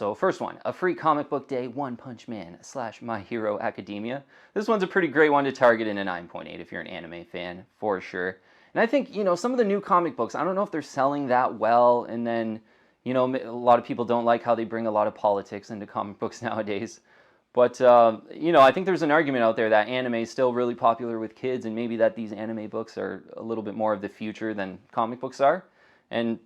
So first one, a free comic book day, One Punch Man / My Hero Academia. This one's a pretty great one to target in a 9.8 if you're an anime fan, for sure. And I think, some of the new comic books, I don't know if they're selling that well, and then, a lot of people don't like how they bring a lot of politics into comic books nowadays. But, I think there's an argument out there that anime is still really popular with kids, and maybe that these anime books are a little bit more of the future than comic books are. And,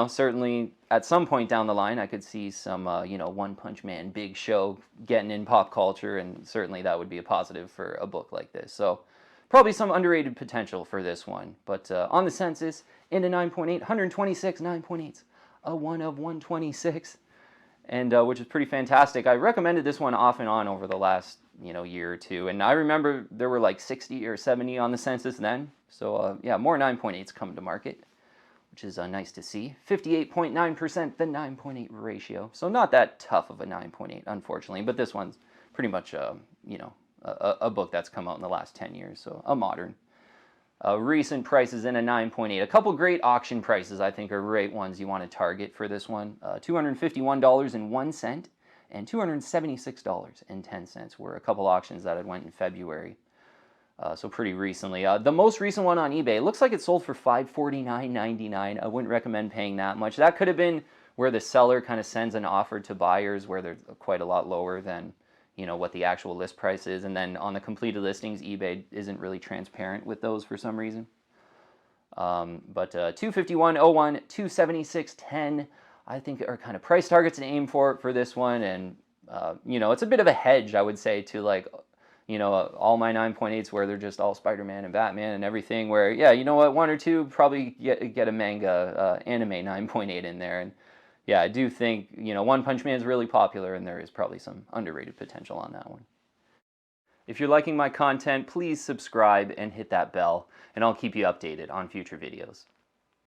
certainly at some point down the line, I could see some, One Punch Man big show getting in pop culture, and certainly that would be a positive for a book like this. So probably some underrated potential for this one. But on the census, into 9.8, 126 9.8s, a 1 of 126. And which is pretty fantastic. I recommended this one off and on over the last year or two, and I remember there were like 60 or 70 on the census then. So yeah, more 9.8s come to market, which is nice to see. 58.9% the 9.8 ratio, so not that tough of a 9.8, unfortunately. But this one's pretty much a book that's come out in the last 10 years, so a modern. Recent prices in a 9.8. A couple great auction prices I think are great ones you want to target for this one. $251.01 and $276.10 were a couple auctions that had went in February. So pretty recently. The most recent one on eBay, looks like it sold for $549.99. I wouldn't recommend paying that much. That could have been where the seller kind of sends an offer to buyers where they're quite a lot lower than what the actual list price is, and then on the completed listings, eBay isn't really transparent with those for some reason. But $251.01, $276.10, I think are kind of price targets to aim for this one, and it's a bit of a hedge, I would say, to like all my 9.8s where they're just all Spider-Man and Batman and everything. Where one or two probably get a manga anime 9.8 in there, and yeah, I do think, One Punch Man is really popular, and there is probably some underrated potential on that one. If you're liking my content, please subscribe and hit that bell, and I'll keep you updated on future videos.